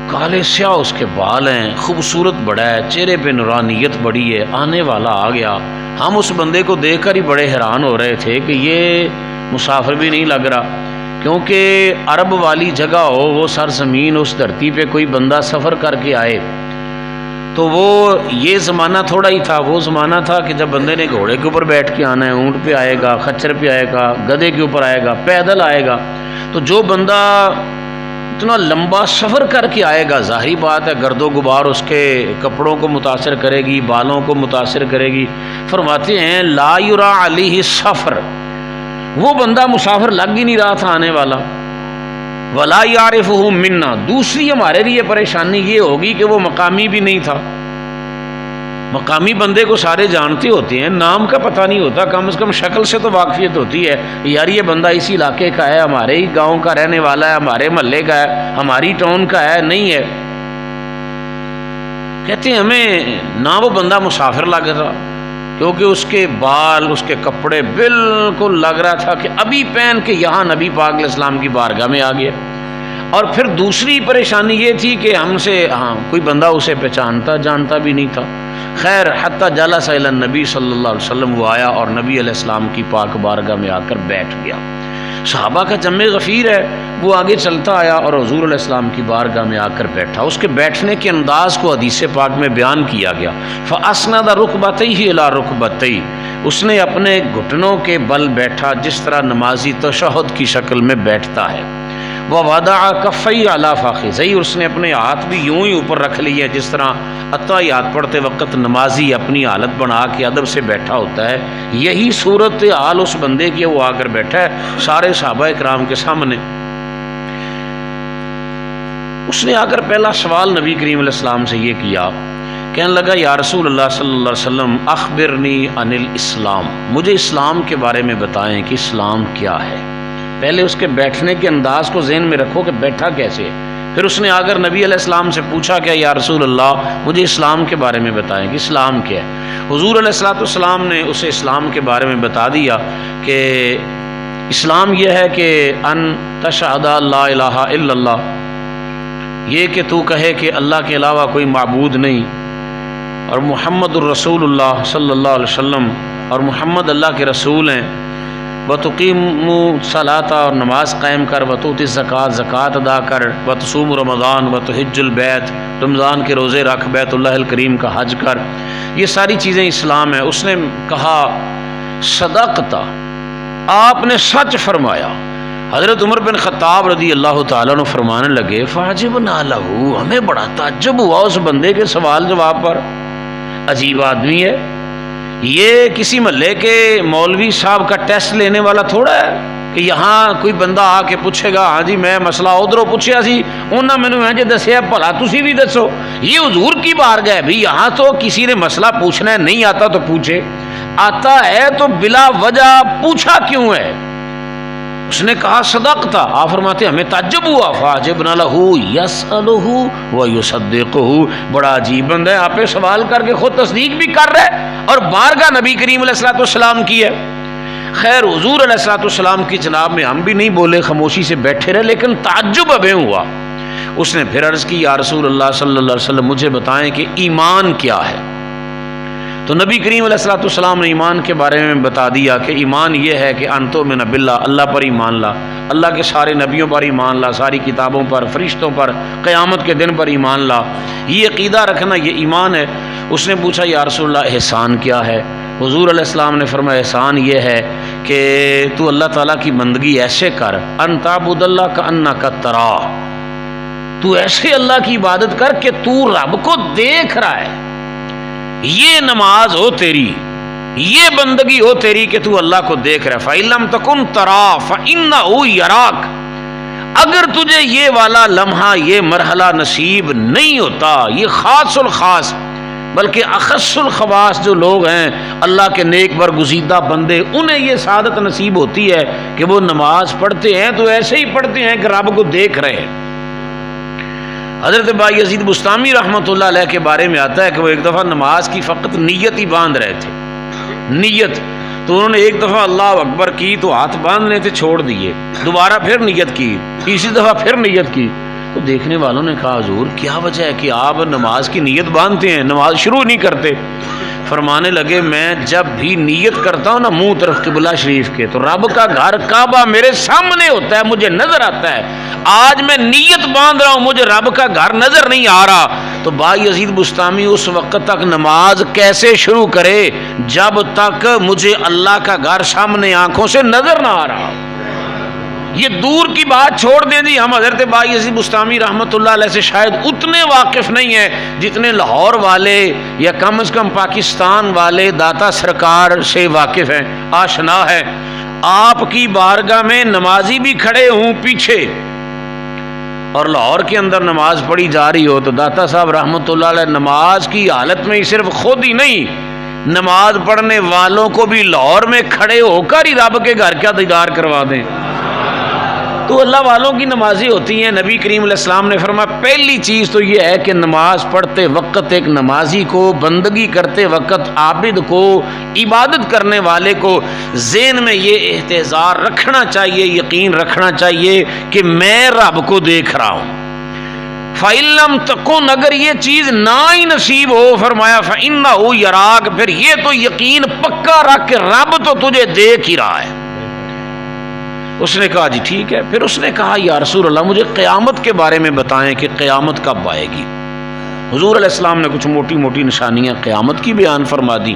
کالے سیاہ اس کے بال ہیں، خوبصورت بڑا ہے، چہرے پہ نورانیت بڑی ہے، آنے والا آ گیا۔ ہم اس بندے کو دیکھ کر ہی بڑے حیران ہو رہے تھے کہ یہ مسافر بھی نہیں لگ رہا، کیونکہ عرب والی جگہ ہو، وہ سرزمین، اس دھرتی پہ کوئی بندہ سفر کر کے آئے تو وہ یہ زمانہ تھوڑا ہی تھا۔ وہ زمانہ تھا کہ جب بندے نے گھوڑے کے اوپر بیٹھ کے آنا ہے، اونٹ پہ آئے گا، خچر پہ آئے گا، گدھے کے اوپر آئے گا، پیدل آئے گا۔ تو جو بندہ اتنا لمبا سفر کر کے آئے گا، ظاہری بات ہے گرد و غبار اس کے کپڑوں کو متاثر کرے گی، بالوں کو متاثر کرے گی۔ فرماتے ہیں لا یرا علیہ سفر، وہ بندہ مسافر لگ ہی نہیں رہا تھا آنے والا۔ ولا یعرفہ منا، دوسری ہمارے لیے پریشانی یہ ہوگی کہ وہ مقامی بھی نہیں تھا۔ مقامی بندے کو سارے جانتے ہوتے ہیں، نام کا پتہ نہیں ہوتا، کم از کم شکل سے تو واقفیت ہوتی ہے، یار یہ بندہ اسی علاقے کا ہے، ہمارے ہی گاؤں کا رہنے والا ہے، ہمارے محلے کا ہے، ہماری ٹاؤن کا ہے، نہیں ہے۔ کہتے ہیں ہمیں نہ وہ بندہ مسافر لگ رہا، کیونکہ اس کے بال، اس کے کپڑے بالکل لگ رہا تھا کہ ابھی پہن کے یہاں نبی پاک علیہ السلام کی بارگاہ میں آ گیا۔ اور پھر دوسری پریشانی یہ تھی کہ ہم سے کوئی بندہ اسے پہچانتا جانتا بھی نہیں تھا۔ خیر حتی جلس الی النبی صلی اللہ علیہ وسلم، وہ آیا اور نبی علیہ السلام کی پاک بارگاہ میں آ کر بیٹھ گیا۔ صحابہ کا جمع غفیر ہے، وہ آگے چلتا آیا اور حضور علیہ السلام کی بارگاہ میں آ کر بیٹھا۔ اس کے بیٹھنے کے انداز کو حدیث پاک میں بیان کیا گیا، فَأَسْنَدَ رُكْبَتَيْهِ إِلَىٰ رُكْبَتَيْهِ، اس نے اپنے گھٹنوں کے بل بیٹھا جس طرح نمازی تشہد کی شکل میں بیٹھتا ہے۔ وَوَضَعَ كَفَّيْهِ عَلَىٰ فَخِذَيْهِ، اس نے اپنے ہاتھ بھی یوں ہی اوپر رکھ لیے جس طرح اتحیات پڑھتے وقت نمازی اپنی حالت بنا کے ادب سے بیٹھا ہوتا ہے۔ یہی صورت حال اس بندے کی، وہ آ کر بیٹھا ہے سارے صحابہ کرام کے سامنے۔ اس نے آ کر پہلا سوال نبی کریم علیہ السلام سے یہ کیا، کہنے لگا یا رسول اللہ صلی اللہ علیہ وسلم اخبرنی عن الاسلام، مجھے اسلام کے بارے میں بتائیں کہ اسلام کیا ہے۔ پہلے اس کے بیٹھنے کے انداز کو ذہن میں رکھو کہ بیٹھا کیسے ہے۔ پھر اس نے آ کر نبی علیہ السلام سے پوچھا کہ یا رسول اللہ مجھے اسلام کے بارے میں بتائیں کہ اسلام کیا ہے۔ حضور علیہ السلام نے اسے اسلام کے بارے میں بتا دیا کہ اسلام یہ ہے کہ ان تشہد لا الہ الا اللہ، یہ کہ تو کہے کہ اللہ کے علاوہ کوئی معبود نہیں، اور محمد الرسول اللہ صلی اللہ علیہ وسلم، اور محمد اللہ کے رسول ہیں، وَتُقِيمُ الصَّلَاةَ، اور نماز قائم کر، وَتُؤْتِ الزَّكَاةَ، زکوٰۃ ادا کر، وَتُصُومُ رمضان، وَتُحِجُّ الْبَيْتَ، رمضان کے روزے رکھ، بیت اللہ الکریم کا حج کر، یہ ساری چیزیں اسلام ہے۔ اس نے کہا صدقت، آپ نے سچ فرمایا۔ حضرت عمر بن خطاب رضی اللہ تعالیٰ عنہ فرمانے لگے فَعَجِبْنَا لَهُ، ہمیں بڑا تعجب ہوا اس بندے کے سوال جواب پر، عجیب آدمی ہے یہ، کسی محلے کے مولوی صاحب کا ٹیسٹ لینے والا تھوڑا ہے کہ یہاں کوئی بندہ آ کے پوچھے گا ہاں جی میں مسئلہ ادھروں پوچھیا سی انہاں مینوں انج دسیا بھلا تسی بھی دسو۔ یہ حضور کی بارگاہ ہے بھی، یہاں تو کسی نے مسئلہ پوچھنا ہے، نہیں آتا تو پوچھے، آتا ہے تو بلا وجہ پوچھا کیوں ہے؟ اس نے کہا صدقت، آپ فرماتے ہمیں تعجب ہوا، فَعَجِبْنَا لَهُ يَسْأَلُهُ وَيُصَدِّقُهُ، بڑا عجیب بندہ ہے، آپ پہ سوال کر کے خود تصدیق بھی کر رہے اور بارگاہ نبی کریم علیہ السلام کی ہے۔ خیر حضور علیہ السلام کی جناب میں ہم بھی نہیں بولے، خاموشی سے بیٹھے رہے، لیکن تعجب ہمیں ہوا۔ اس نے پھر عرض کی یا رسول اللہ صلی اللہ علیہ وسلم مجھے بتائیں کہ ایمان کیا ہے۔ تو نبی کریم علیہ السلام نے ایمان کے بارے میں بتا دیا کہ ایمان یہ ہے کہ ان تؤمن باللہ، اللہ پر ایمان لا، اللہ کے سارے نبیوں پر ایمان لا، ساری کتابوں پر، فرشتوں پر، قیامت کے دن پر ایمان لا، یہ عقیدہ رکھنا یہ ایمان ہے۔ اس نے پوچھا یا رسول اللہ احسان کیا ہے؟ حضور علیہ السلام نے فرمایا احسان یہ ہے کہ تو اللہ تعالیٰ کی بندگی ایسے کر، ان تعبد اللہ کأنک تراہ، تو ایسے اللہ کی عبادت کر کہ تو رب کو دیکھ رہا ہے۔ یہ نماز ہو تیری، یہ بندگی ہو تیری کہ تو اللہ کو دیکھ رہا ہے۔ فَإِن لَمْ تَكُنْ تَرَاهُ فَإِنَّهُ يَرَاكَ، اگر تجھے یہ والا لمحہ، یہ مرحلہ نصیب نہیں ہوتا، یہ خاص الخاص بلکہ اخص الخواص جو لوگ ہیں اللہ کے نیک برگزیدہ بندے، انہیں یہ سعادت نصیب ہوتی ہے کہ وہ نماز پڑھتے ہیں تو ایسے ہی پڑھتے ہیں کہ رب کو دیکھ رہے ہیں۔ حضرت بایزید بستامی رحمۃ اللہ علیہ کے بارے میں آتا ہے کہ وہ ایک دفعہ نماز کی فقط نیت ہی باندھ رہے تھے، نیت، تو انہوں نے ایک دفعہ اللہ اکبر کی تو ہاتھ باندھنے تھے چھوڑ دیے، دوبارہ پھر نیت کی، تیسری دفعہ پھر نیت کی، تو دیکھنے والوں نے کہا حضور کیا وجہ ہے کہ آپ نماز کی نیت باندھتے ہیں نماز شروع نہیں کرتے؟ فرمانے لگے میں جب بھی نیت کرتا ہوں نا منہ طرف قبلہ شریف کے تو رب کا گھر کعبہ میرے سامنے ہوتا ہے، مجھے نظر آتا ہے۔ آج میں نیت باندھ رہا ہوں مجھے رب کا گھر نظر نہیں آ رہا، تو بھائی یزید بستامی اس وقت تک نماز کیسے شروع کرے جب تک مجھے اللہ کا گھر سامنے آنکھوں سے نظر نہ آ رہا۔ یہ دور کی بات چھوڑ دیں جی، ہم حضرت بائی یزید بستامی رحمۃ اللہ علیہ سے شاید اتنے واقف نہیں ہیں جتنے لاہور والے یا کم از کم پاکستان والے داتا سرکار سے واقف ہیں، آشنا ہے۔ آپ کی بارگاہ میں نمازی بھی کھڑے ہوں پیچھے اور لاہور کے اندر نماز پڑھی جا رہی ہو تو داتا صاحب رحمۃ اللہ علیہ نماز کی حالت میں ہی صرف خود ہی نہیں نماز پڑھنے والوں کو بھی لاہور میں کھڑے ہو کر ہی رب کے گھر کا دیدار کروا دیں۔ تو اللہ والوں کی نمازیں ہوتی ہیں۔ نبی کریم علیہ السلام نے فرمایا پہلی چیز تو یہ ہے کہ نماز پڑھتے وقت ایک نمازی کو، بندگی کرتے وقت عابد کو، عبادت کرنے والے کو ذہن میں یہ احتضار رکھنا چاہیے، یقین رکھنا چاہیے کہ میں رب کو دیکھ رہا ہوں۔ فَإِلَّمْ تَكُنْ، اگر یہ چیز نہ ہی نصیب ہو، فرمایا فَإِنَّهُ يَرَاكَ، پھر یہ تو یقین پکا رکھ کہ رب تو تجھے دیکھ ہی رہا ہے۔ اس نے کہا جی ٹھیک ہے۔ پھر اس نے کہا یا رسول اللہ مجھے قیامت کے بارے میں بتائیں کہ قیامت کب آئے گی۔ حضور علیہ السلام نے کچھ موٹی موٹی نشانیاں قیامت کی بیان فرما دی۔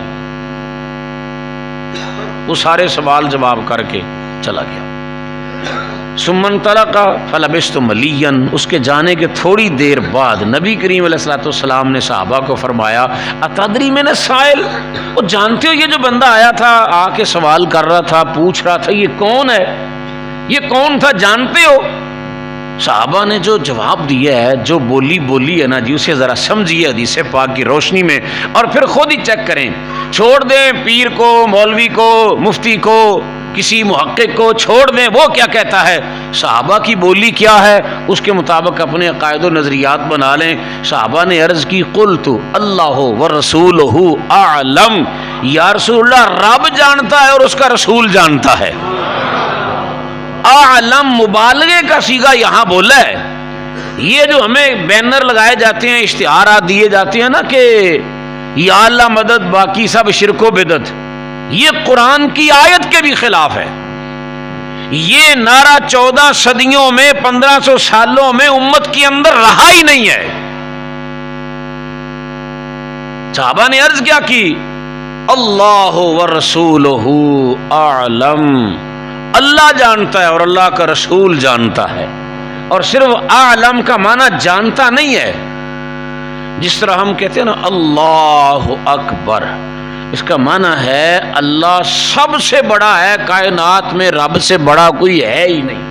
وہ سارے سوال جواب کر کے چلا گیا۔ ثم انطلق فلبثت مليا، اس کے جانے کے تھوڑی دیر بعد نبی کریم علیہ الصلوۃ والسلام نے صحابہ کو فرمایا اتدری من السائل، وہ جانتے ہو یہ جو بندہ آیا تھا آ کے سوال کر رہا تھا پوچھ رہا تھا یہ کون ہے، یہ کون تھا جانتے ہو؟ صحابہ نے جو جواب دیا ہے، جو بولی ہے نا جی، اسے ذرا سمجھیے حدیث پاک کی روشنی میں اور پھر خود ہی چیک کریں۔ چھوڑ دیں پیر کو، مولوی کو، مفتی کو، کسی محقق کو چھوڑ دیں وہ کیا کہتا ہے، صحابہ کی بولی کیا ہے اس کے مطابق اپنے عقائد و نظریات بنا لیں۔ صحابہ نے عرض کی قلت اللہ ورسولہ اعلم، یا رسول اللہ رب جانتا ہے اور اس کا رسول جانتا ہے۔ اعلم مبالغے کا صیغہ یہاں بولا ہے۔ یہ جو ہمیں بینر لگائے جاتے ہیں، اشتہارات دیے جاتے ہیں نا کہ یا اللہ مدد باقی سب شرک و بدعت، یہ قرآن کی آیت کے بھی خلاف ہے۔ یہ نعرہ 14 صدیوں میں 1500 سالوں میں امت کے اندر رہا ہی نہیں ہے۔ صحابہ نے عرض کیا کی اللہ ورسولہ اعلم، اللہ جانتا ہے اور اللہ کا رسول جانتا ہے، اور صرف اعلم کا معنی جانتا نہیں ہے، جس طرح ہم کہتے ہیں نا اللہ اکبر، اس کا معنی ہے اللہ سب سے بڑا ہے، کائنات میں رب سے بڑا کوئی ہے ہی نہیں۔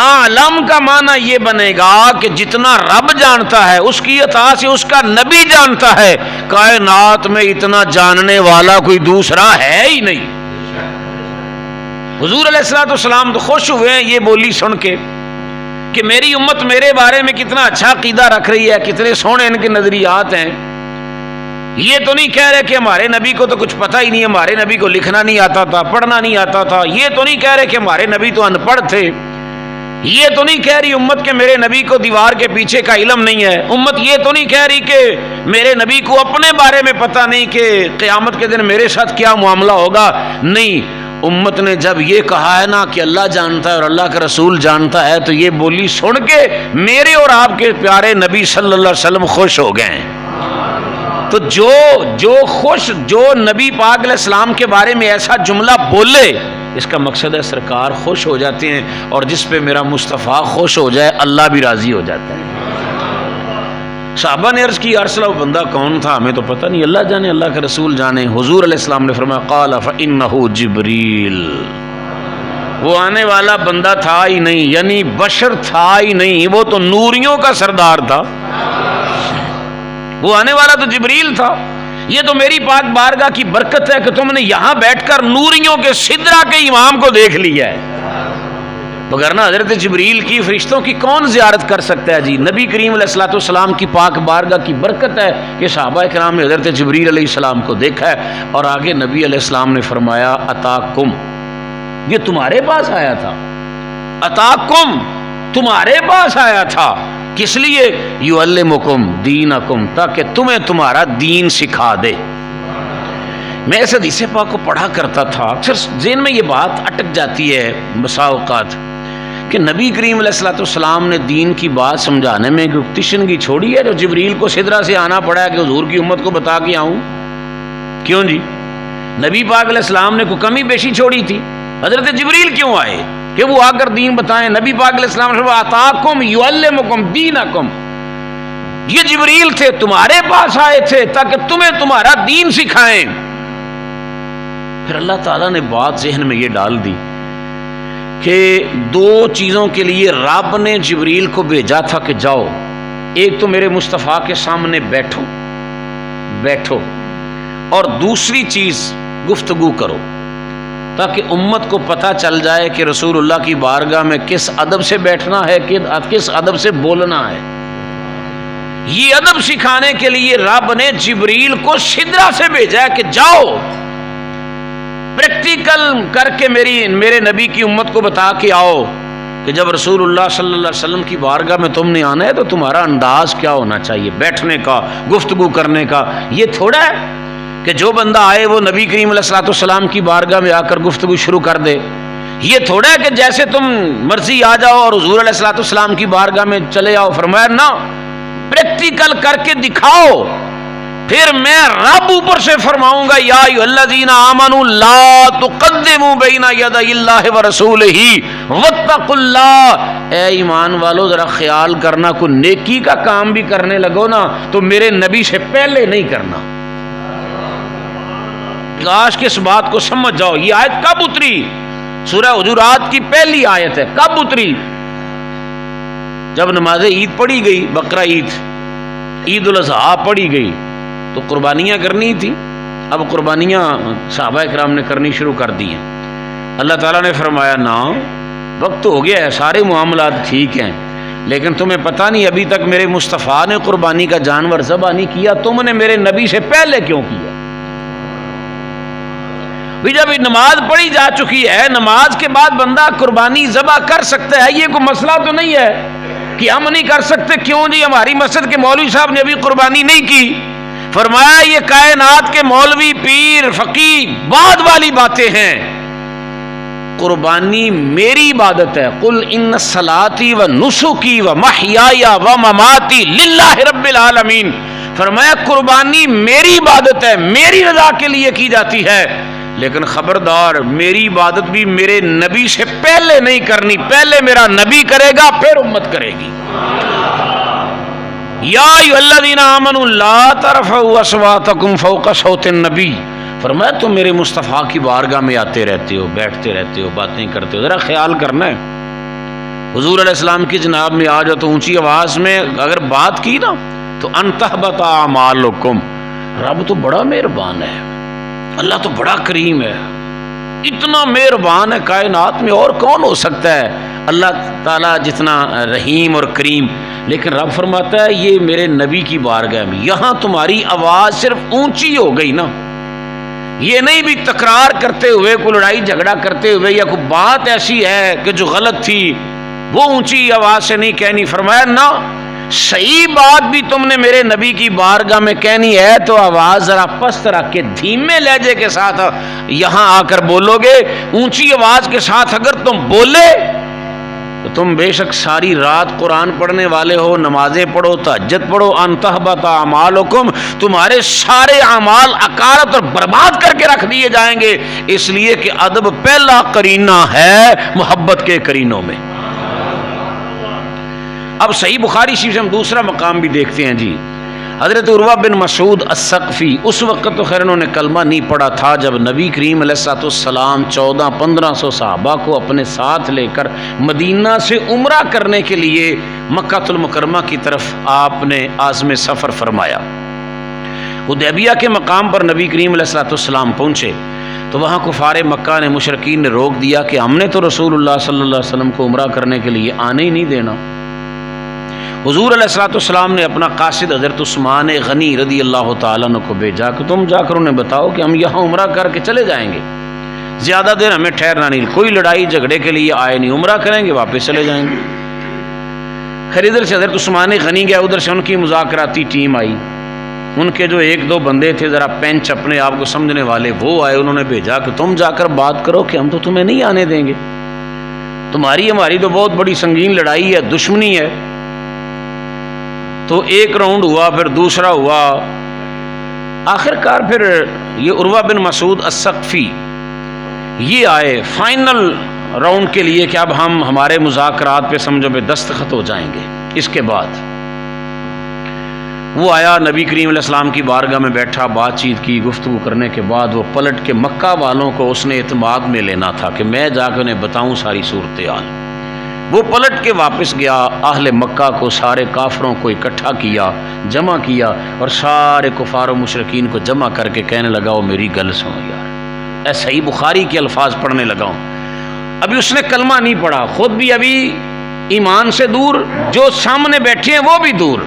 عالم کا معنی یہ بنے گا کہ جتنا رب جانتا ہے اس کی عطا سے اس کا نبی جانتا ہے، کائنات میں اتنا جاننے والا کوئی دوسرا ہے ہی نہیں۔ حضور علیہ الصلوۃ والسلام تو خوش ہوئے ہیں یہ بولی سن کے کہ میری امت میرے بارے میں کتنا اچھا عقیدہ رکھ رہی ہے، کتنے سونے ان کے نظریات ہیں۔ یہ تو نہیں کہہ رہے کہ ہمارے نبی کو تو کچھ پتہ ہی نہیں، ہمارے نبی کو لکھنا نہیں آتا تھا، پڑھنا نہیں آتا تھا۔ یہ تو نہیں کہہ رہے کہ ہمارے نبی تو ان پڑھ تھے۔ یہ تو نہیں کہہ رہی امت کہ میرے نبی کو دیوار کے پیچھے کا علم نہیں ہے۔ امت یہ تو نہیں کہہ رہی کہ میرے نبی کو اپنے بارے میں پتہ نہیں کہ قیامت کے دن میرے ساتھ کیا معاملہ ہوگا۔ نہیں، امت نے جب یہ کہا ہے نا کہ اللہ جانتا ہے اور اللہ کا رسول جانتا ہے، تو یہ بولی سن کے میرے اور آپ کے پیارے نبی صلی اللہ علیہ وسلم خوش ہو گئے ہیں۔ تو جو نبی پاک علیہ السلام کے بارے میں ایسا جملہ بولے، اس کا مقصد ہے سرکار خوش ہو جاتے ہیں، اور جس پہ میرا مصطفیٰ خوش ہو جائے اللہ بھی راضی ہو جاتا ہے۔ صحابہ نے عرض کی یا رسول اللہ بندہ کون تھا، ہمیں تو پتہ نہیں، اللہ جانے، اللہ کے رسول جانے۔ حضور علیہ السلام نے فرمایا قال فإنه جبریل، وہ آنے والا بندہ تھا ہی نہیں، یعنی بشر تھا ہی نہیں، وہ تو نوریوں کا سردار تھا، وہ آنے والا تو جبریل تھا۔ یہ تو میری پاک بارگاہ کی برکت ہے کہ تم نے یہاں بیٹھ کر نوریوں کے سدرہ کے امام کو دیکھ لیا ہے، وگرنہ حضرت جبریل کی فرشتوں کی کون زیارت کر سکتا ہے جی۔ نبی کریم علیہ الصلوۃ والسلام کی پاک بارگاہ کی برکت ہے کہ صحابہ کرام نے حضرت جبریل علیہ السلام کو دیکھا ہے۔ اور آگے نبی علیہ السلام نے فرمایا اتاکم، یہ تمہارے پاس آیا تھا، اتاکم تمہارے پاس آیا تھا، کس لیے؟ یعلمکم دینکم، تاکہ تمہیں تمہارا دین سکھا دے۔ میں اس حدیث پاک کو پڑھا کرتا تھا، اکثر ذہن میں یہ بات اٹک جاتی ہے بسا اوقات کہ نبی کریم علیہ الصلوۃ والسلام نے دین کی بات سمجھانے میں کوئی تشنگی چھوڑی ہے جو جبریل کو سدرہ سے آنا پڑا ہے کہ حضور کی امت کو بتا کے آؤں؟ کیوں جی؟ نبی پاک علیہ السلام نے کوئی کمی بیشی چھوڑی تھی؟ حضرت جبریل کیوں آئے کہ وہ آ کر دین بتائیں؟ نبی پاک علیہ السلام نے آتاکم یعلمکم دینکم، یہ جبریل تھے، تمہارے پاس آئے تھے تاکہ تمہیں تمہارا دین سکھائیں۔ پھر اللہ تعالیٰ نے بات ذہن میں یہ ڈال دی کہ دو چیزوں کے لیے رب نے جبریل کو بھیجا تھا کہ جاؤ، ایک تو میرے مصطفیٰ کے سامنے بیٹھو، اور دوسری چیز گفتگو کرو، تاکہ امت کو پتہ چل جائے کہ رسول اللہ کی بارگاہ میں کس ادب سے بیٹھنا ہے، کس ادب سے بولنا ہے۔ یہ ادب سکھانے کے لیے رب نے جبریل کو سدرہ سے بھیجا کہ جاؤ پریکٹیکل کر کے میرے نبی کی امت کو بتا کے آؤ کہ جب رسول اللہ صلی اللہ علیہ وسلم کی بارگاہ میں تم نے آنا ہے تو تمہارا انداز کیا ہونا چاہیے بیٹھنے کا، گفتگو کرنے کا۔ یہ تھوڑا ہے کہ جو بندہ آئے وہ نبی کریم علیہ الصلوۃ والسلام کی بارگاہ میں آ کر گفتگو شروع کر دے۔ یہ تھوڑا ہے کہ جیسے تم مرضی آ جاؤ اور حضور علیہ الصلوۃ والسلام کی بارگاہ میں چلے آؤ۔ فرمایا نہ، پریکٹیکل کر کے دکھاؤ، پھر میں رب اوپر سے فرماؤں گا یا ایھا الذین آمنوا لا تقدموا بین یدی اللہ ورسولہ واتقوا اللہ۔ اے ایمان والو ذرا خیال کرنا، کوئی نیکی کا کام بھی کرنے لگو نا تو میرے نبی سے پہلے نہیں کرنا۔ کاش کہ اس بات کو سمجھ جاؤ۔ یہ آیت کب اتری؟ سورہ حجرات کی پہلی آیت ہے۔ کب اتری؟ جب نماز عید پڑھی گئی، بقرہ عید الاضحیٰ پڑھی گئی تو قربانیاں کرنی تھی۔ اب قربانیاں صحابہ کرام نے کرنی شروع کر دی ہیں۔ اللہ تعالیٰ نے فرمایا نا، وقت ہو گیا ہے، سارے معاملات ٹھیک ہیں، لیکن تمہیں پتہ نہیں ابھی تک میرے مصطفیٰ نے قربانی کا جانور ذبح نہیں کیا، تم نے میرے نبی سے پہلے کیوں کیا؟ بھی جب نماز پڑھی جا چکی ہے، نماز کے بعد بندہ قربانی ذبح کر سکتا ہے، یہ کوئی مسئلہ تو نہیں ہے کہ ہم نہیں کر سکتے۔ کیوں جی؟ ہماری مسجد کے مولوی صاحب نے ابھی قربانی نہیں کی۔ فرمایا یہ کائنات کے مولوی، پیر، فقیہ بعد والی باتیں ہیں، قربانی میری عبادت ہے۔ قل ان صلاتی و نسکی و محیای و مماتی للہ رب العالمین۔ فرمایا قربانی میری عبادت ہے، میری رضا کے لیے کی جاتی ہے، لیکن خبردار میری عبادت بھی میرے نبی سے پہلے نہیں کرنی، پہلے میرا نبی کرے گا پھر امت کرے گی۔ یا ایھا الذین آمنوا لا ترفعوا اصواتکم فوق صوت النبی۔ فرمایا تم میرے مصطفیٰ کی بارگاہ میں آتے رہتے ہو، بیٹھتے رہتے ہو، باتیں کرتے ہو، ذرا خیال کرنا ہے۔ حضور علیہ السلام کی جناب میں آ جاؤ تو اونچی آواز میں اگر بات کی نا تو ان تحبط اعمالکم۔ رب تو بڑا مہربان ہے، اللہ تو بڑا کریم ہے، اتنا مہربان ہے کائنات میں اور کون ہو سکتا ہے اللہ تعالیٰ جتنا رحیم اور کریم۔ لیکن رب فرماتا ہے یہ میرے نبی کی بارگاہ میں، یہاں تمہاری آواز صرف اونچی ہو گئی نا، یہ نہیں بھی تکرار کرتے ہوئے، کوئی لڑائی جھگڑا کرتے ہوئے یا کوئی بات ایسی ہے کہ جو غلط تھی وہ اونچی آواز سے نہیں کہنی۔ فرمایا نہ، صحیح بات بھی تم نے میرے نبی کی بارگاہ میں کہنی ہے تو آواز ذرا پست رکھ کے دھیمے لہجے کے ساتھ یہاں آ کر بولو گے۔ اونچی آواز کے ساتھ اگر تم بولے تو تم بے شک ساری رات قرآن پڑھنے والے ہو، نمازیں پڑھو، تہجد پڑھو، ان تحبط اعمالکم، تمہارے سارے اعمال اکارت اور برباد کر کے رکھ دیے جائیں گے، اس لیے کہ ادب پہلا قرینہ ہے محبت کے قرینوں میں۔ اب صحیح بخاری شریف سے ہم دوسرا مقام بھی دیکھتے ہیں جی۔ حضرت عروہ بن مسعود الثقفی، اس وقت تو خیر انہوں نے کلمہ نہیں پڑھا تھا جب نبی کریم علیہ الصلوۃ والسلام 1400-1500 صحابہ کو اپنے ساتھ لے کر مدینہ سے عمرہ کرنے کے لیے مکہ المکرمہ کی طرف آپ نے عازم سفر فرمایا۔ حدیبیہ کے مقام پر نبی کریم علیہ الصلوۃ والسلام پہنچے تو وہاں کفار مکہ نے، مشرکین نے روک دیا کہ ہم نے تو رسول اللہ صلی اللہ علیہ وسلم کو عمرہ کرنے کے لیے آنے ہی نہیں دینا۔ حضور علیہ الصلوۃ والسلام نے اپنا قاصد حضرت عثمان غنی رضی اللہ تعالیٰ عنہ کو بھیجا کہ تم جا کر انہیں بتاؤ کہ ہم یہاں عمرہ کر کے چلے جائیں گے، زیادہ دیر ہمیں ٹھہرنا نہیں، کوئی لڑائی جھگڑے کے لیے آئے نہیں، عمرہ کریں گے واپس چلے جائیں گے۔ خیر ادھر سے حضرت عثمان غنی گیا، ادھر سے ان کی مذاکراتی ٹیم آئی، ان کے جو ایک دو بندے تھے ذرا پینچ اپنے آپ کو سمجھنے والے، وہ آئے، انہوں نے بھیجا کہ تم جا کر بات کرو کہ ہم تو تمہیں نہیں آنے دیں گے، تمہاری ہماری تو بہت بڑی سنگین لڑائی ہے، دشمنی ہے۔ تو ایک راؤنڈ ہوا، پھر دوسرا ہوا، آخر کار پھر یہ عروہ بن مسعود الثقفی یہ آئے فائنل راؤنڈ کے لیے کہ اب ہم ہمارے مذاکرات پہ سمجھو پہ دستخط ہو جائیں گے۔ اس کے بعد وہ آیا، نبی کریم علیہ السلام کی بارگاہ میں بیٹھا، بات چیت کی، گفتگو کرنے کے بعد وہ پلٹ کے مکہ والوں کو اس نے اعتماد میں لینا تھا کہ میں جا کے انہیں بتاؤں ساری صورتحال۔ وہ پلٹ کے واپس گیا، اہل مکہ کو، سارے کافروں کو اکٹھا کیا، جمع کیا، اور سارے کفار و مشرکین کو جمع کر کے کہنے لگا وہ میری گل سنو یار، اے صحیح بخاری کے الفاظ پڑھنے لگا ہوں۔ ابھی اس نے کلمہ نہیں پڑھا، خود بھی ابھی ایمان سے دور، جو سامنے بیٹھے ہیں وہ بھی دور۔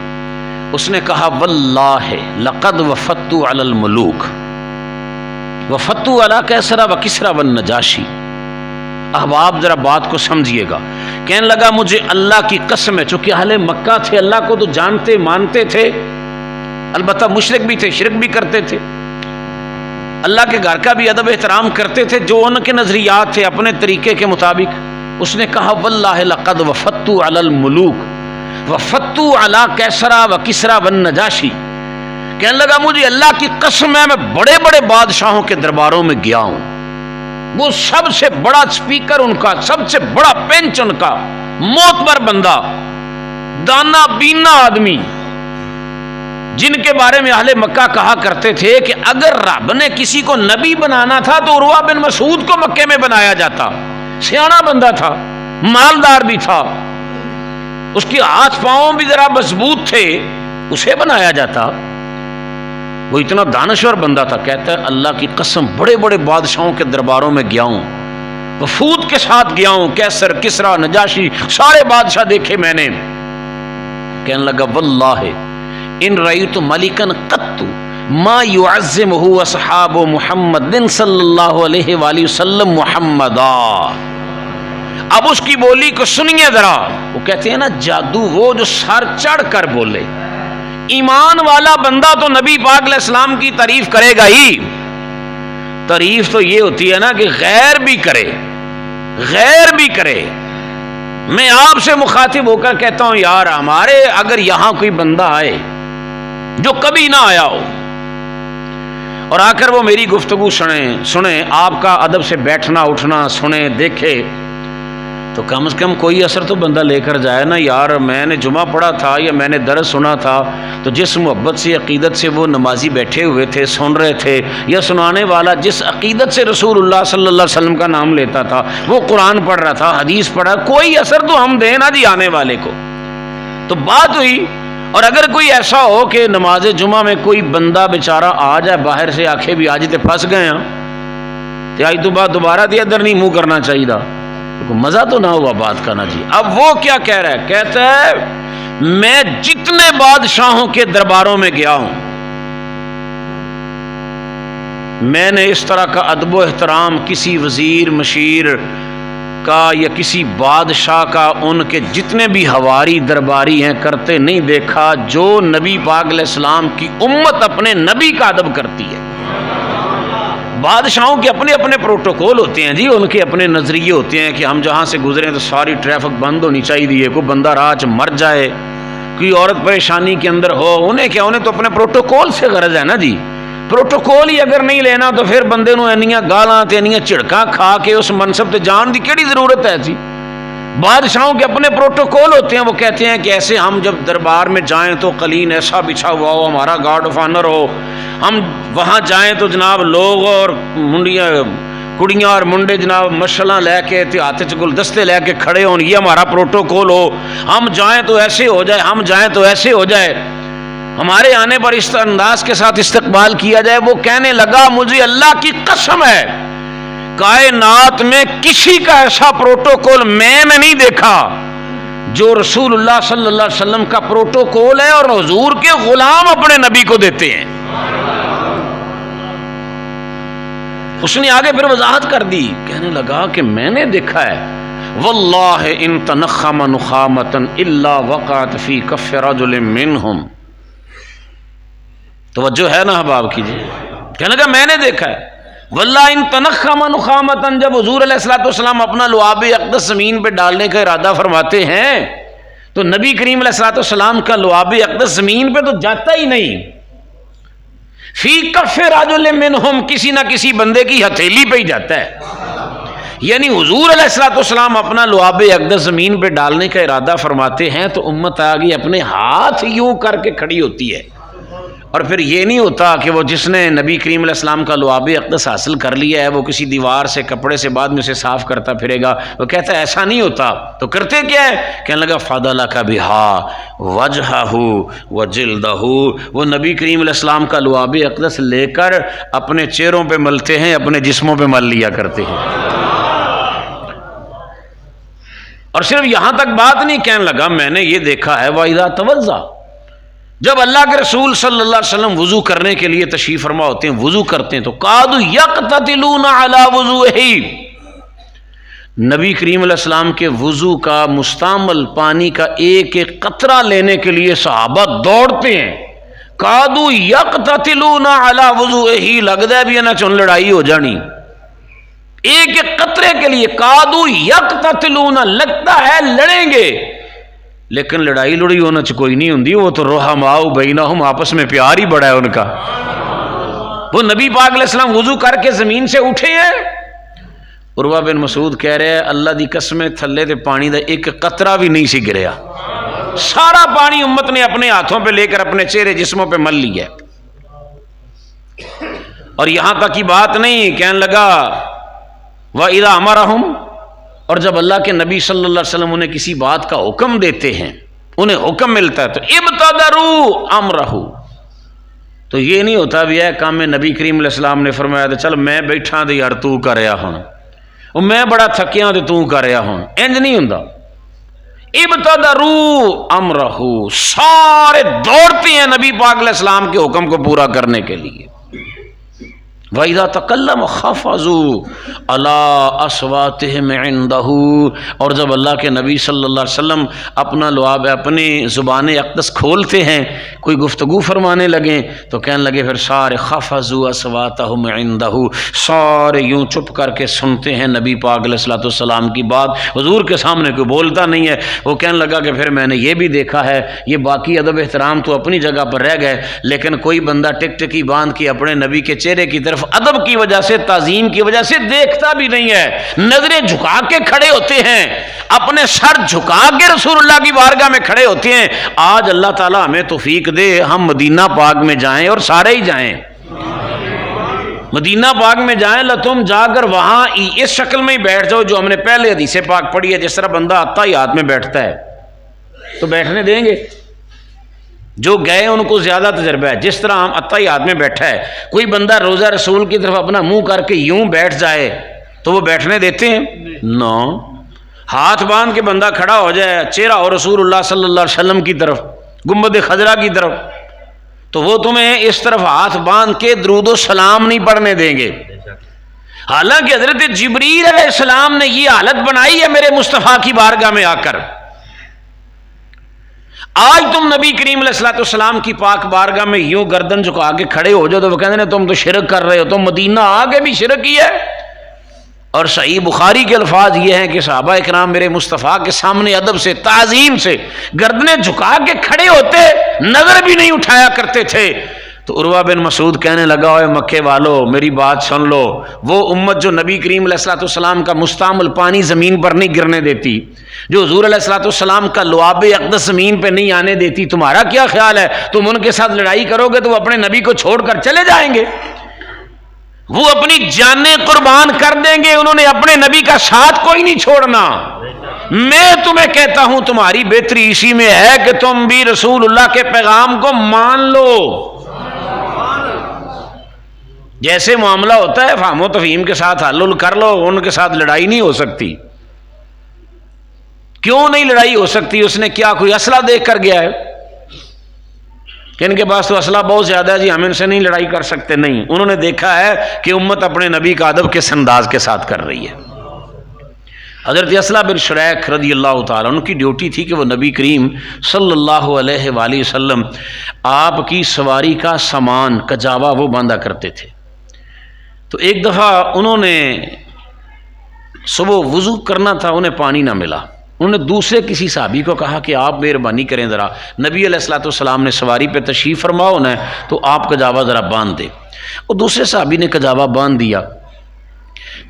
اس نے کہا واللہ لقد وفدت علی الملوک وفدت علی کیسرا و کسرا والنجاشی۔ احباب ذرا بات کو سمجھیے گا، کہنے لگا مجھے اللہ کی قسم ہے، چونکہ اہل مکہ تھے، اللہ کو تو جانتے مانتے تھے، البتہ مشرک بھی تھے، شرک بھی کرتے تھے، اللہ کے گھر کا بھی ادب احترام کرتے تھے، جو ان کے نظریات تھے اپنے طریقے کے مطابق۔ اس نے کہا واللہ لقد وفدت علی الملوک وفدت علی کیسرا و کسرا والنجاشی، کہنے لگا مجھے اللہ کی قسم ہے میں بڑے بڑے بادشاہوں کے درباروں میں گیا ہوں، وہ سب سے بڑا سپیکر ان کا، سب سے بڑا پنچ ان کا، معتبر بندہ، دانا بینا آدمی، جن کے بارے میں اہل مکہ کہا کرتے تھے کہ اگر رب نے کسی کو نبی بنانا تھا تو عروہ بن مسعود کو مکے میں بنایا جاتا، سیاںا بندہ تھا، مالدار بھی تھا، اس کے ہاتھ پاؤں بھی ذرا مضبوط تھے، اسے بنایا جاتا، وہ اتنا دانشور بندہ تھا۔ کہتا ہے اللہ کی قسم بڑے بڑے بادشاہوں کے درباروں میں گیا ہوں، وفود کے ساتھ گیا ہوں، کیسر، کسرا، نجاشی، سارے بادشاہ دیکھے میں نے۔ کہنے لگا واللہ ان رأیت ملکا قط ما يعظمه اصحاب محمد صلی اللہ علیہ وآلہ وسلم محمدا۔ اب اس کی بولی کو سنیے ذرا، وہ کہتے ہیں نا جادو، وہ جو سر چڑھ کر بولے، ایمان والا بندہ تو نبی پاک علیہ السلام کی تعریف کرے گا ہی۔ تعریف تو یہ ہوتی ہے نا کہ غیر بھی کرے، غیر بھی کرے۔ میں آپ سے مخاطب ہو کر کہتا ہوں یار ہمارے اگر یہاں کوئی بندہ آئے جو کبھی نہ آیا ہو اور آ کر وہ میری گفتگو سنیں، آپ کا ادب سے بیٹھنا اٹھنا سنیں، دیکھے، تو کم از کم کوئی اثر تو بندہ لے کر جائے نا یار۔ میں نے جمعہ پڑھا تھا یا میں نے درس سنا تھا تو جس محبت سے، عقیدت سے وہ نمازی بیٹھے ہوئے تھے، سن رہے تھے، یا سنانے والا جس عقیدت سے رسول اللہ صلی اللہ علیہ وسلم کا نام لیتا تھا، وہ قرآن پڑھ رہا تھا، حدیث پڑھا، کوئی اثر تو ہم دیں نا جی آنے والے کو۔ تو بات ہوئی، اور اگر کوئی ایسا ہو کہ نماز جمعہ میں کوئی بندہ بیچارہ آ جائے باہر سے، آنکھیں بھی آج تے پھنس گئے ہیں، تو آج تو بات دوبارہ دیا ادھر نہیں منہ کرنا چاہیے تھا، مزہ تو نہ ہوا بات کا نا جی۔ اب وہ کیا کہہ رہا ہے؟ کہتا ہے میں جتنے بادشاہوں کے درباروں میں گیا ہوں، میں نے اس طرح کا ادب و احترام کسی وزیر مشیر کا یا کسی بادشاہ کا ان کے جتنے بھی ہواری درباری ہیں کرتے نہیں دیکھا جو نبی پاک علیہ السلام کی امت اپنے نبی کا ادب کرتی ہے۔ بادشاہوں کے اپنے اپنے پروٹوکول ہوتے ہیں جی، ان کے اپنے نظریے ہوتے ہیں کہ ہم جہاں سے گزریں تو ساری ٹریفک بند ہونی چاہیے، کوئی بندہ راہ چ مر جائے، کوئی عورت پریشانی کے اندر ہو، انہیں کیا، انہیں تو اپنے پروٹوکول سے غرض ہے نا جی۔ پروٹوکول ہی اگر نہیں لینا تو پھر بندے نو اینیاں گالاں تے اینیاں جھڑکاں کھا کے اس منصب تے جان دی کیڑی ضرورت ہے جی۔ بادشاہوں کے اپنے پروٹوکول ہوتے ہیں، وہ کہتے ہیں کہ ایسے ہم جب دربار میں جائیں تو قلین ایسا بچھا ہوا ہو، ہمارا گارڈ آف آنر ہو، ہم وہاں جائیں تو جناب لوگ اور منڈیاں کڑیاں اور منڈے جناب مشلاں لے کے ہاتھ چ گلدستے لے کے کھڑے ہوں، یہ ہمارا پروٹوکول ہو، ہم جائیں تو ایسے ہو جائے، ہم جائیں تو ایسے ہو جائے، ہمارے آنے پر اس انداز کے ساتھ استقبال کیا جائے۔ وہ کہنے لگا مجھے اللہ کی قسم ہے کائنات میں کسی کا ایسا پروٹوکول میں نے نہیں دیکھا جو رسول اللہ صلی اللہ علیہ وسلم کا پروٹوکول ہے اور حضور کے غلام اپنے نبی کو دیتے ہیں۔ اس نے آگے پھر وضاحت کر دی، کہنے لگا کہ میں نے دیکھا ہے واللہ ان تنخم نخامۃ الا وقعت فی کف رجل منہم. توجہ ہے نا احباب کیجیے. کہنے لگا میں نے دیکھا ہے واللہ ان تنخم نخامۃ، جب حضور علیہ الصلوۃ والسلام اپنا لعاب اقدس زمین پہ ڈالنے کا ارادہ فرماتے ہیں تو نبی کریم علیہ الصلوۃ والسلام کا لعاب اقدس زمین پہ تو جاتا ہی نہیں، فی کف رجل منہم، کسی نہ کسی بندے کی ہتھیلی پہ ہی جاتا ہے. یعنی حضور علیہ الصلوۃ والسلام اپنا لعاب اقدس زمین پہ ڈالنے کا ارادہ فرماتے ہیں تو امت آگے اپنے ہاتھ یوں کر کے کھڑی ہوتی ہے. اور پھر یہ نہیں ہوتا کہ وہ جس نے نبی کریم علیہ السلام کا لعاب اقدس حاصل کر لیا ہے وہ کسی دیوار سے کپڑے سے بعد میں اسے صاف کرتا پھرے گا. وہ کہتا ہے ایسا نہیں ہوتا. تو کرتے کیا ہے؟ کہنے لگا فَضَلَكَ بِهَا وَجْهَهُ وَجِلْدَهُ، وہ نبی کریم علیہ السلام کا لعاب اقدس لے کر اپنے چہروں پہ ملتے ہیں، اپنے جسموں پہ مل لیا کرتے ہیں. اور صرف یہاں تک بات نہیں، کہنے لگا میں نے یہ دیکھا ہے وَإِذَا تَوَضَّأَ، جب اللہ کے رسول صلی اللہ علیہ وسلم وضو کرنے کے لیے تشریف فرما ہوتے ہیں، وضو کرتے ہیں تو قَادُ يَقْتَتِلُونَ عَلَى وُضُوئِهِ، نبی کریم علیہ السلام کے وضو کا مستعمل پانی کا ایک ایک قطرہ لینے کے لیے صحابہ دوڑتے ہیں. قَادُ يَقْتَتِلُونَ عَلَى وُضُوئِهِ، لگتا ہے بھی نہ چون لڑائی ہو جانی ایک ایک قطرے کے لیے. قَادُ يَقْتَتِلُونَ، لگتا ہے لڑیں گے، لیکن لڑائی لڑی ہونا کوئی نہیں ہوندی، وہ تو رحماء بینہم، آپس میں پیار ہی بڑا ہے ان کا. وہ نبی پاک علیہ السلام وضو کر کے زمین سے اٹھے ہیں. عروہ بن مسعود کہہ رہے ہیں اللہ دی قسم تھلے تے پانی دا ایک قطرہ بھی نہیں سی گریا، سارا پانی امت نے اپنے ہاتھوں پہ لے کر اپنے چہرے جسموں پہ مل لیا. اور یہاں تک کی بات نہیں، کہنے لگا وَإِذَا أَمَرَهُمْ، اور جب اللہ کے نبی صلی اللہ علیہ وسلم انہیں کسی بات کا حکم دیتے ہیں، انہیں حکم ملتا ہے تو ابتدروا امرہ، تو یہ نہیں ہوتا بھی ہے کام میں نبی کریم علیہ السلام نے فرمایا تو چل میں بیٹھا تو یار تو کر رہا ہوں، اور میں بڑا تھکیا تو کر رہا ہوں، انج نہیں ہوندا. ابتدروا امرہ، سارے دوڑتے ہیں نبی پاک علیہ السلام کے حکم کو پورا کرنے کے لیے. وَإِذَا تَكَلَّمَ خَفَضُوا عَلَىٰ أَصْوَاتِهِمْ عِندَهُ، اور جب اللہ کے نبی صلی اللہ علیہ وسلم اپنا لعاب اپنی زبان اقدس کھولتے ہیں، کوئی گفتگو فرمانے لگیں تو کہنے لگے پھر سارے خَفَضُوا أَصْوَاتَهُمْ عِندَهُ، سارے یوں چپ کر کے سنتے ہیں نبی پاک علیہ السلام کی بات. حضور کے سامنے کوئی بولتا نہیں ہے. وہ کہنے لگا کہ پھر میں نے یہ بھی دیکھا ہے، یہ باقی ادب احترام تو اپنی جگہ پر رہ گئے، لیکن کوئی بندہ ٹک ٹکی باندھ کے اپنے نبی کے چہرے کی طرف ادب کی وجہ سے، تعظیم کی وجہ سے دیکھتا بھی نہیں ہے، نظریں جھکا کے کھڑے ہوتے ہیں، اپنے سر جھکا کے رسول اللہ کی بارگاہ میں کھڑے ہوتے ہیں. آج اللہ تعالی ہمیں توفیق دے ہم مدینہ پاک میں جائیں اور سارے ہی جائیں، مدینہ پاک میں جائیں، تم جا کر وہاں اس شکل میں ہی بیٹھ جاؤ جو ہم نے پہلے حدیث پاک پڑھی ہے. جس طرح بندہ اتحیات میں بیٹھتا ہے تو بیٹھنے دیں گے؟ جو گئے ان کو زیادہ تجربہ ہے. جس طرح ہم اتحیات میں بیٹھا ہے، کوئی بندہ روزہ رسول کی طرف اپنا منہ کر کے یوں بیٹھ جائے تو وہ بیٹھنے دیتے ہیں؟ نو. ہاتھ باندھ کے بندہ کھڑا ہو جائے، چہرہ اور رسول اللہ صلی اللہ علیہ وسلم کی طرف، گنبد خضرا کی طرف، تو وہ تمہیں اس طرف ہاتھ باندھ کے درود و سلام نہیں پڑھنے دیں گے. حالانکہ حضرت جبریل علیہ السلام نے یہ حالت بنائی ہے میرے مصطفیٰ کی بارگاہ میں آ کر. آج تم نبی کریم علیہ السلام کی پاک بارگاہ میں یوں گردن جھکا کے کھڑے ہو جاؤ تو وہ کہتے ہیں تم تو شرک کر رہے ہو، تم مدینہ آگے بھی شرک ہی ہے. اور صحیح بخاری کے الفاظ یہ ہیں کہ صحابہ اکرام میرے مصطفیٰ کے سامنے ادب سے، تعظیم سے گردنیں جھکا کے کھڑے ہوتے، نظر بھی نہیں اٹھایا کرتے تھے. تو عروہ بن مسعود کہنے لگا اوے مکے والو میری بات سن لو، وہ امت جو نبی کریم علیہ السلام کا مستعمل پانی زمین پر نہیں گرنے دیتی، جو حضور علیہ السلام کا لعاب اقدس زمین پہ نہیں آنے دیتی، تمہارا کیا خیال ہے تم ان کے ساتھ لڑائی کرو گے تو وہ اپنے نبی کو چھوڑ کر چلے جائیں گے؟ وہ اپنی جانیں قربان کر دیں گے، انہوں نے اپنے نبی کا ساتھ کوئی نہیں چھوڑنا. میں تمہیں کہتا ہوں تمہاری بہتری اسی میں ہے کہ تم بھی رسول اللہ کے پیغام کو مان لو. جیسے معاملہ ہوتا ہے فہم و تفہیم کے ساتھ حل کر لو، ان کے ساتھ لڑائی نہیں ہو سکتی. کیوں نہیں لڑائی ہو سکتی؟ اس نے کیا کوئی اسلحہ دیکھ کر گیا ہے کہ ان کے پاس تو اسلحہ بہت زیادہ ہے جی ہم ان سے نہیں لڑائی کر سکتے؟ نہیں، انہوں نے دیکھا ہے کہ امت اپنے نبی کا ادب کس انداز کے ساتھ کر رہی ہے. حضرت اسلح بن شریک رضی اللہ تعالیٰ ان کی ڈیوٹی تھی کہ وہ نبی کریم صلی اللہ علیہ وآلہ وسلم آپ کی سواری کا سامان کجاوا وہ باندھا کرتے تھے۔ تو ایک دفعہ انہوں نے صبح وضو کرنا تھا، انہیں پانی نہ ملا، انہوں نے دوسرے کسی صحابی کو کہا کہ آپ مہربانی کریں ذرا نبی علیہ الصلوۃ والسلام نے سواری پہ تشریف فرما ہونا ہے تو آپ کجاوا ذرا باندھ دیں۔ اور دوسرے صحابی نے کجاوا باندھ دیا۔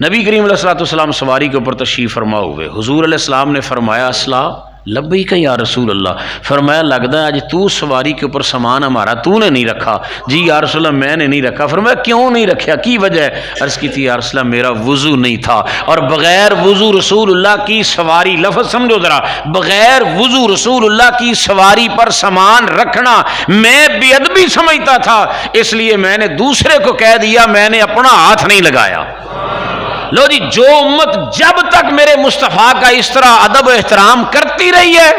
نبی کریم علیہ الصلوۃ والسلام سواری کے اوپر تشریف فرما ہوئے، حضور علیہ السلام نے فرمایا اسلح لبیک یا رسول اللہ، فرمایا لگتا ہے آج تو سواری کے اوپر سامان ہمارا تو نے نہیں رکھا۔ جی یا رسول اللہ میں نے نہیں رکھا۔ فرمایا کیوں نہیں رکھا، کی وجہ ہے؟ عرض کی تھی یا رسول اللہ میرا وضو نہیں تھا، اور بغیر وضو رسول اللہ کی سواری، لفظ سمجھو ذرا، بغیر وضو رسول اللہ کی سواری پر سامان رکھنا میں بے ادبی سمجھتا تھا، اس لیے میں نے دوسرے کو کہہ دیا، میں نے اپنا ہاتھ نہیں لگایا۔ لو جی، جو امت جب تک میرے مصطفیٰ کا اس طرح ادب و احترام کرتی رہی ہے،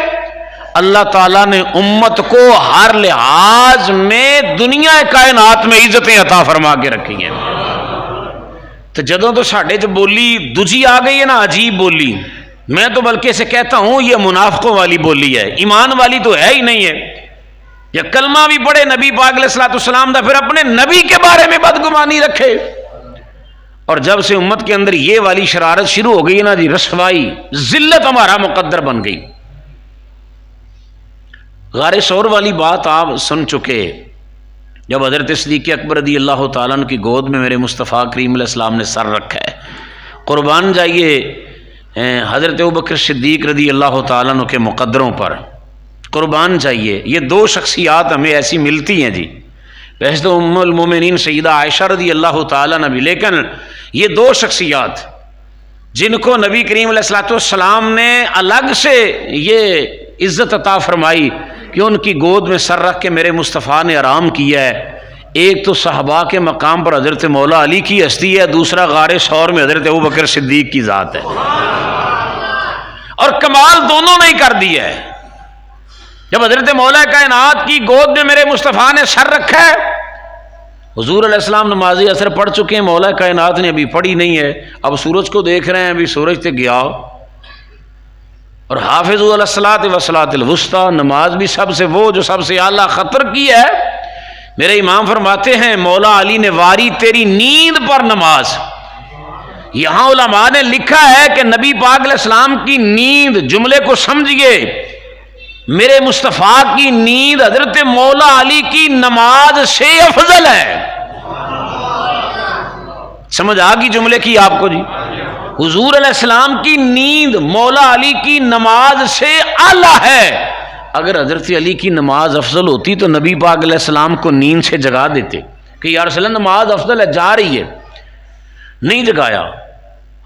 اللہ تعالیٰ نے امت کو ہر لحاظ میں دنیا کائنات میں عزتیں عطا فرما کے رکھی ہیں۔ تو جدوں تو ساڈے چ بولی دوجی آ گئی ہے نا، عجیب بولی، میں تو بلکہ اسے کہتا ہوں یہ منافقوں والی بولی ہے، ایمان والی تو ہے ہی نہیں ہے۔ یا کلمہ بھی پڑھے نبی پاک علیہ الصلوۃ والسلام دا، پھر اپنے نبی کے بارے میں بدگمانی رکھے۔ اور جب سے امت کے اندر یہ والی شرارت شروع ہو گئی نا جی، رسوائی ذلت ہمارا مقدر بن گئی۔ غار ثور والی بات آپ سن چکے، جب حضرت صدیق اکبر رضی اللہ تعالیٰ عنہ کی گود میں میرے مصطفیٰ کریم علیہ السلام نے سر رکھا ہے۔ قربان جائیے حضرت ابوبکر صدیق رضی اللہ تعالیٰ عنہ کے مقدروں پر، قربان جائیے۔ یہ دو شخصیات ہمیں ایسی ملتی ہیں جی، ویسے تو ام المومنین سیدہ عائشہ رضی اللہ تعالیٰ عنہ بھی، لیکن یہ دو شخصیات جن کو نبی کریم علیہ الصلوۃ والسلام نے الگ سے یہ عزت عطا فرمائی کہ ان کی گود میں سر رکھ کے میرے مصطفیٰ نے آرام کیا ہے، ایک تو صحابہ کے مقام پر حضرت مولا علی کی ہستی ہے، دوسرا غار ثور میں حضرت ابوبکر صدیق کی ذات ہے، اور کمال دونوں نے ہی کر دیا ہے۔ جب حضرت مولا کائنات کی گود میں میرے مصطفیٰ نے سر رکھا ہے، حضور علیہ السلام نماز عصر پڑھ چکے ہیں، مولا کائنات نے ابھی پڑھی نہیں ہے، اب سورج کو دیکھ رہے ہیں، ابھی سورج تے گیا، اور حافظوا علی الصلاۃ والصلاۃ الوسطیٰ، نماز بھی سب سے وہ جو سب سے اعلیٰ خطر کی ہے۔ میرے امام فرماتے ہیں مولا علی نے واری تیری نیند پر نماز، یہاں علماء نے لکھا ہے کہ نبی پاک علیہ السلام کی نیند، جملے کو سمجھئے، میرے مصطفیٰ کی نیند حضرت مولا علی کی نماز سے افضل ہے۔ سمجھ آگی جملے کی آپ کو جی؟ حضور علیہ السلام کی نیند مولا علی کی نماز سے اعلیٰ ہے۔ اگر حضرت علی کی نماز افضل ہوتی تو نبی پاک علیہ السلام کو نیند سے جگا دیتے کہ یا رسول اللہ نماز افضل ہے، جا رہی ہے، نہیں جگایا۔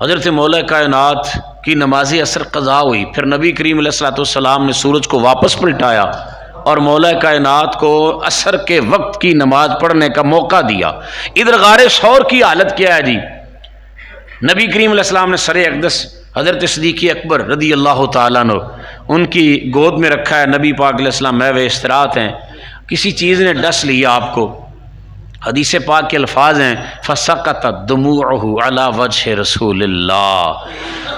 حضرت مولا کائنات کی نماز عصر قضا ہوئی، پھر نبی کریم علیہ الصلوۃ والسلام نے سورج کو واپس پلٹایا اور مولا کائنات کو عصر کے وقت کی نماز پڑھنے کا موقع دیا۔ ادھر غار ثور کی حالت کیا ہے جی؟ نبی کریم علیہ السلام نے سر اقدس حضرت صدیق اکبر رضی اللہ تعالیٰ عنہ ان کی گود میں رکھا ہے، نبی پاک علیہ السلام محو استراحت ہیں، کسی چیز نے ڈس لیا آپ کو، حدیث پاک کے الفاظ ہیں فسقط دموعہ علی وجہ رسول اللہ،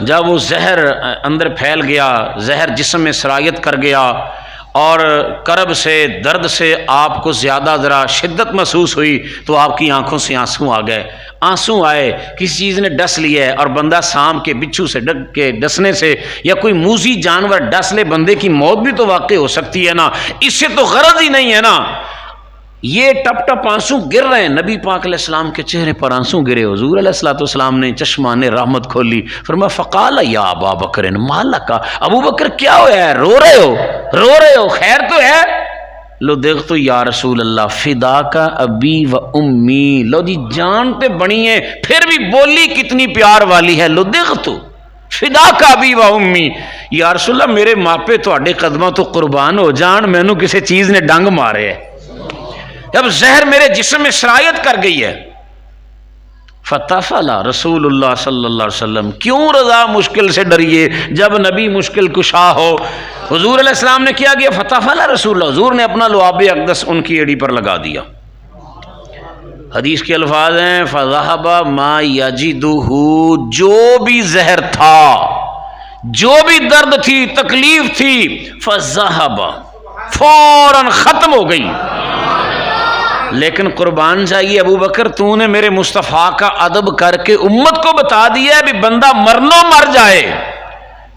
جب وہ زہر اندر پھیل گیا، زہر جسم میں سرایت کر گیا اور کرب سے، درد سے آپ کو زیادہ ذرا شدت محسوس ہوئی تو آپ کی آنکھوں سے آنسو آ گئے، آنسو آئے، کسی چیز نے ڈس لیا ہے، اور بندہ سام کے بچھو سے ڈک کے ڈسنے سے یا کوئی موذی جانور ڈس لے، بندے کی موت بھی تو واقع ہو سکتی ہے نا، اس سے تو غرض ہی نہیں ہے نا۔ یہ ٹپ ٹپ آنسو گر رہے ہیں، نبی پاک علیہ السلام کے چہرے پر آنسو گرے، حضور علیہ الصلوۃ والسلام نے چشمان رحمت کھولی، فرمایا فقال یا ابا بکر ما لک، ابو بکر کیا ہوا ہے، رو رہے ہو، خیر تو ہے؟ لو دیکھ تو یا رسول اللہ فداک ابی و امی، لو جی جان پہ بنی ہے، پھر بھی بولی کتنی پیار والی ہے، لو دیکھ تو فداک ابی و امی، یا رسول اللہ میرے ماپے تواڈے قدماں تو قربان ہو جان، مینوں کسی چیز نے ڈنگ مارے ہے، جب زہر میرے جسم میں سرایت کر گئی ہے۔ فتفل رسول اللہ صلی اللہ علیہ وسلم، کیوں رضا مشکل سے ڈریے جب نبی مشکل کشا ہو۔ حضور علیہ السلام نے کیا فتفل رسول اللہ، حضور نے اپنا لعاب اقدس ان کی ایڑی پر لگا دیا۔ حدیث کے الفاظ ہیں فذهب ما یجدہ، جو بھی زہر تھا جو بھی درد تھی تکلیف تھی فذهب، فوراً ختم ہو گئی۔ لیکن قربان جائیے ابو بکر، تو نے میرے مصطفیٰ کا ادب کر کے امت کو بتا دیا ہے بھی بندہ مرنو مر جائے،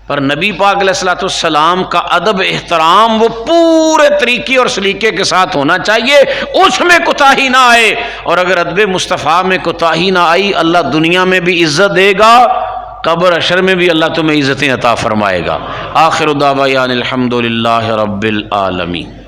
پر نبی پاک علیہ الصلوۃ والسلام کا ادب احترام وہ پورے طریقے اور سلیقے کے ساتھ ہونا چاہیے، اس میں کوتاہی نہ آئے، اور اگر ادب مصطفیٰ میں کوتاہی نہ آئی اللہ دنیا میں بھی عزت دے گا، قبر حشر میں بھی اللہ تمہیں عزتیں عطا فرمائے گا۔ آخر دعوانا الحمدللہ رب العالمین۔